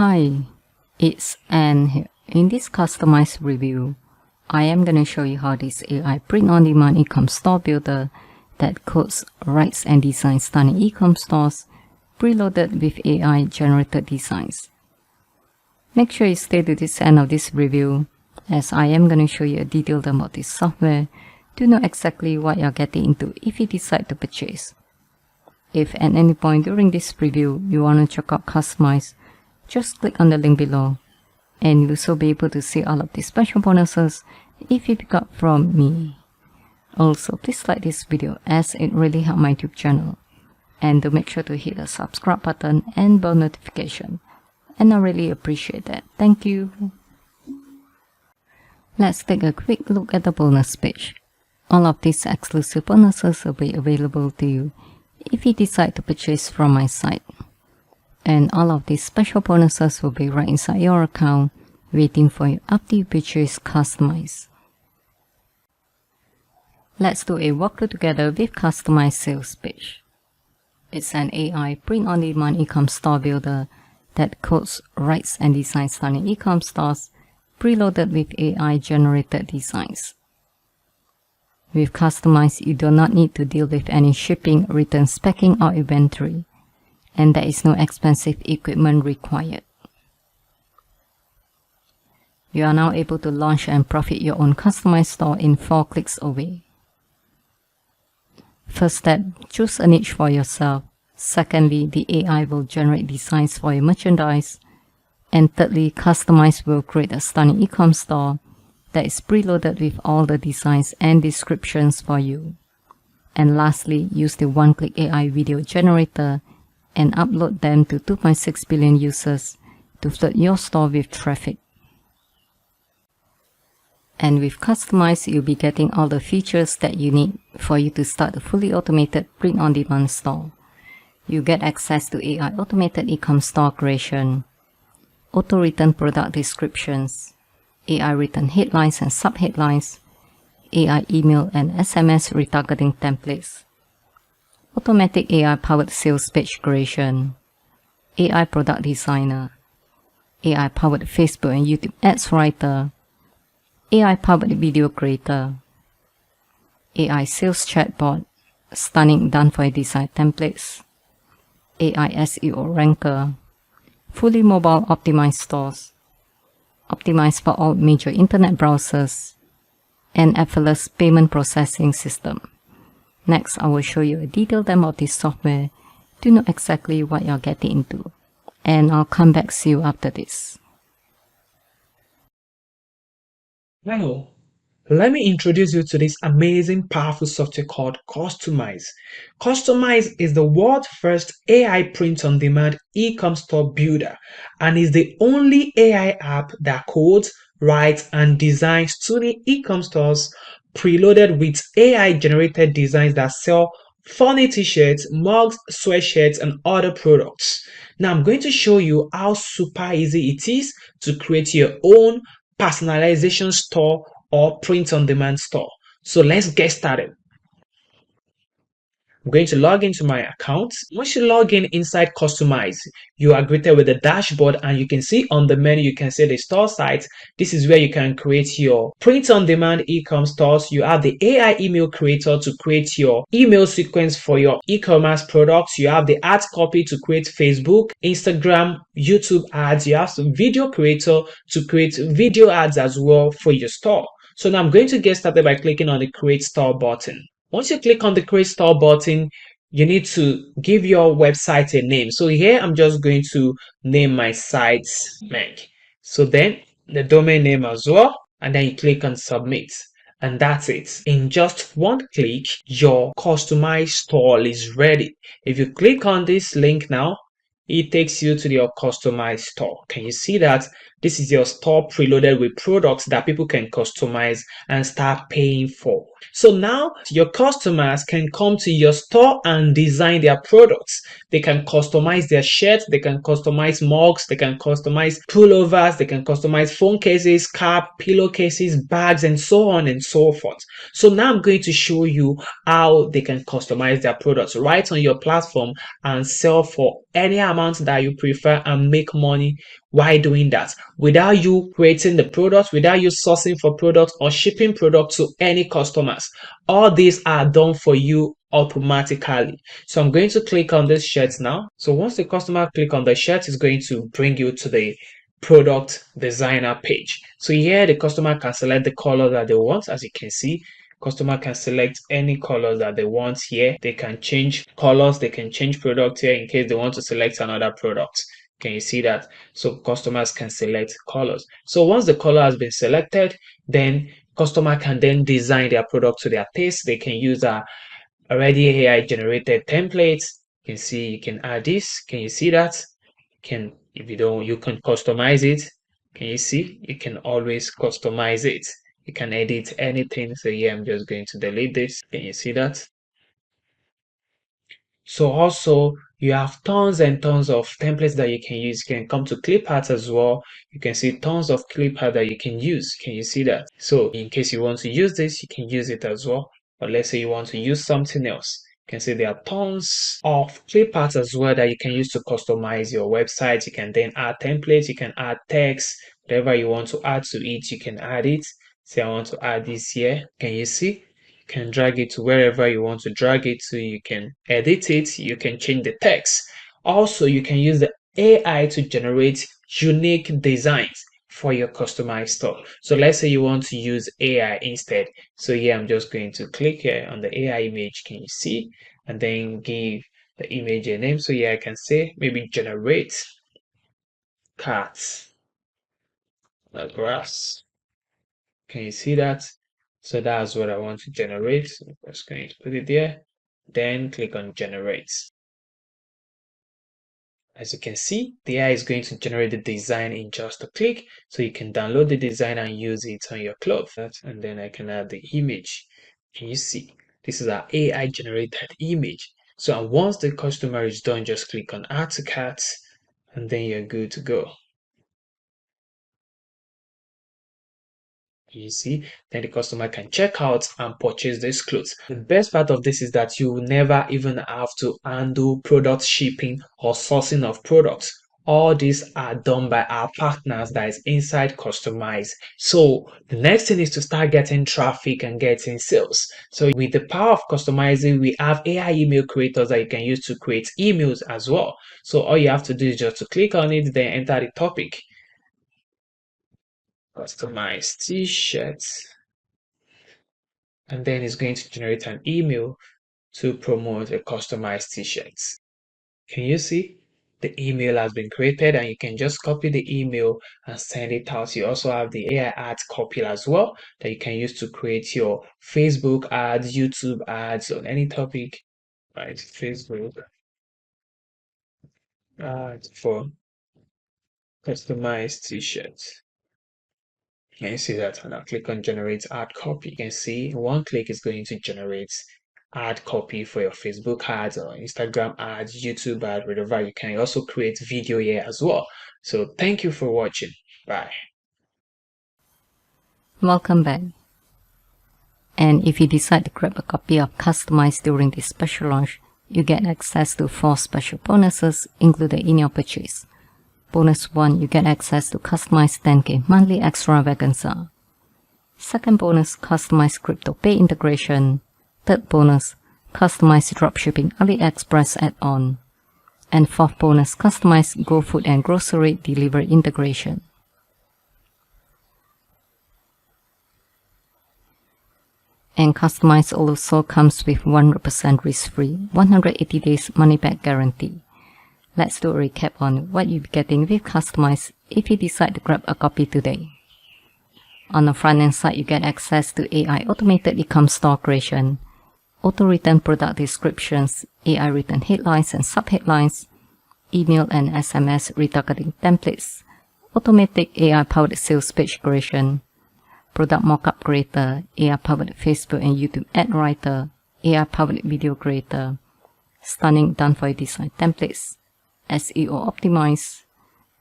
Hi, it's Anne here. In this customized review, I am going to show you how this AI print-on-demand e-com store builder that codes, writes and designs stunning e-com stores preloaded with AI generated designs. Make sure you stay to this end of this review, as I am going to show you a detailed about this software to know exactly what you're getting into if you decide to purchase. If at any point during this review you want to check out Kustomizee, just click on the link below and you'll also be able to see all of the special bonuses if you pick up from me. Also, please like this video as it really helps my YouTube channel, and do make sure to hit the subscribe button and bell notification, and I really appreciate that. Thank you. Let's take a quick look at the bonus page. All of these exclusive bonuses will be available to you if you decide to purchase from my site. And all of these special bonuses will be right inside your account, waiting for you after you purchase Kustomizee. Let's do a walkthrough together with Kustomizee sales page. It's an AI print-on-demand e-com store builder that codes, writes and designs stunning e-com stores preloaded with AI generated designs. With Kustomizee, you do not need to deal with any shipping, returns, packing or inventory, and there is no expensive equipment required. You are now able to launch and profit your own customized store in 4 clicks away. First step, choose a niche for yourself. Secondly, the AI will generate designs for your merchandise. And thirdly, Kustomizee will create a stunning e-com store that is preloaded with all the designs and descriptions for you. And lastly, use the one-click AI video generator and upload them to 2.6 billion users to flood your store with traffic. And with Kustomizee, you'll be getting all the features that you need for you to start a fully automated print-on-demand store. You get access to AI automated e-com store creation, auto-written product descriptions, AI written headlines and sub-headlines, AI email and SMS retargeting templates, automatic AI-powered sales page creation, AI product designer, AI-powered Facebook and YouTube ads writer, AI-powered video creator, AI sales chatbot, stunning done-for-you design templates, AI SEO ranker, fully mobile optimized stores, optimized for all major internet browsers, and effortless payment processing system. Next, I will show you a detailed demo of this software to know exactly what you're getting into, and I'll come back to you after this. Hello, let me introduce you to this amazing, powerful software called Kustomizee. Kustomizee is the world's first AI print-on-demand e-com store builder and is the only AI app that codes, writes, and designs stunning e-com stores preloaded with AI-generated designs that sell funny t-shirts, mugs, sweatshirts, and other products. Now, I'm going to show you how super easy it is to create your own personalization store or print-on-demand store. So let's get started. I'm going to log into my account. Once you log in inside Kustomizee, you are greeted with the dashboard, and you can see on the menu, you can see the store site. This is where you can create your print-on-demand e-com stores. You have the AI email creator to create your email sequence for your e-commerce products. You have the ads copy to create Facebook, Instagram, YouTube ads. You have some video creator to create video ads as well for your store. So now I'm going to get started by clicking on the Create Store button. Once you click on the Create Store button, you need to give your website a name. So here I'm just going to name my site Meg. So then the domain name as well, and then you click on Submit. And that's it. In just one click, your customized store is ready. If you click on this link now, it takes you to your customized store. Can you see that? This is your store preloaded with products that people can customize and start paying for. So now your customers can come to your store and design their products. They can customize their shirts, they can customize mugs, they can customize pullovers, they can customize phone cases, cap, pillowcases, bags, and so on and so forth. So now I'm going to show you how they can customize their products right on your platform and sell for any amount that you prefer and make money Why doing that? Without you creating the product, without you sourcing for products or shipping product to any customers. All these are done for you automatically. So I'm going to click on this shirt now. So once the customer click on the shirt, it's going to bring you to the product designer page. So here the customer can select the color that they want. As you can see, customer can select any colors that they want here. They can change colors, they can change product here in case they want to select another product. Can you see that? So customers can select colors. So once the color has been selected, then customer can then design their product to their taste. They can use a already AI generated templates. You can see you can add this. Can you see that? Can if you don't, you can customize it. Can you see? You can always customize it. You can edit anything. So here I'm just going to delete this. Can you see that? So also you have tons and tons of templates that you can use. You can come to clip art as well. You can see tons of clip art that you can use. Can you see that? So in case you want to use this, you can use it as well. But let's say you want to use something else. You can see there are tons of clip art as well that you can use to customize your website. You can then add templates, you can add text, whatever you want to add to it, you can add it. Say I want to add this here. Can you see? Can drag it to wherever you want to drag it to. You can edit it, you can change the text. Also, you can use the AI to generate unique designs for your customized store. So let's say you want to use AI instead. So here I'm just going to click here on the AI image. Can you see? And then give the image a name. So here I can say maybe generate cats, the grass. Can you see that? So that's what I want to generate. So I'm just going to put it there. Then click on generate. As you can see, the AI is going to generate the design in just a click. So you can download the design and use it on your clothes. And then I can add the image. Can you see? This is our AI generated image. So once the customer is done, just click on add to cart and then you're good to go. You see, then the customer can check out and purchase these clothes. The best part of this is that you will never even have to handle product shipping or sourcing of products. All these are done by our partners that is inside Kustomizee. So the next thing is to start getting traffic and getting sales. So with the power of Kustomizee, we have AI email creators that you can use to create emails as well. So all you have to do is just to click on it, then enter the topic. Customize t-shirts, and then it's going to generate an email to promote a customized t-shirts. Can you see? The email has been created and you can just copy the email and send it out. You also have the AI ads copy as well that you can use to create your Facebook ads, YouTube ads on any topic. Right, Facebook ads for customized t-shirts. Can you see that? And I'll click on generate ad copy. You can see in one click is going to generate ad copy for your Facebook ads or Instagram ads, YouTube ads, whatever. You can also create video here as well. So thank you for watching. Bye. Welcome back. And if you decide to grab a copy of Kustomizee during this special launch, you get access to 4 special bonuses included in your purchase. Bonus 1, you get access to Kustomizee 10K monthly extravaganza. Second bonus, Kustomizee crypto pay integration. Third bonus, Kustomizee dropshipping AliExpress add-on. And fourth bonus, Kustomizee GoFood and grocery delivery integration. And Kustomizee also comes with 100% risk-free, 180 days money-back guarantee. Let's do a recap on what you'll be getting with Kustomizee if you decide to grab a copy today. On the front-end side, you get access to AI automated eCom store creation, auto-written product descriptions, AI-written headlines and subheadlines, email and SMS retargeting templates, automatic AI-powered sales page creation, product mockup creator, AI-powered Facebook and YouTube ad writer, AI-powered video creator, stunning done-for-you design templates, SEO optimized,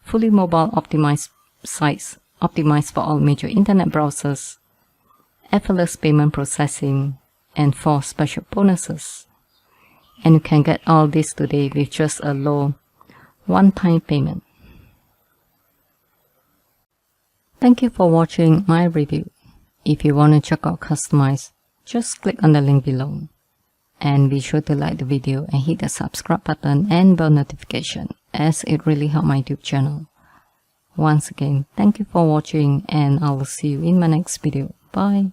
fully mobile optimized sites optimized for all major internet browsers, effortless payment processing, and 4 special bonuses. And you can get all this today with just a low one-time payment. Thank you for watching my review. If you want to check out Kustomizee, just click on the link below. And be sure to like the video and hit the subscribe button and bell notification, as it really helps my YouTube channel. Once again, thank you for watching, and I will see you in my next video. Bye.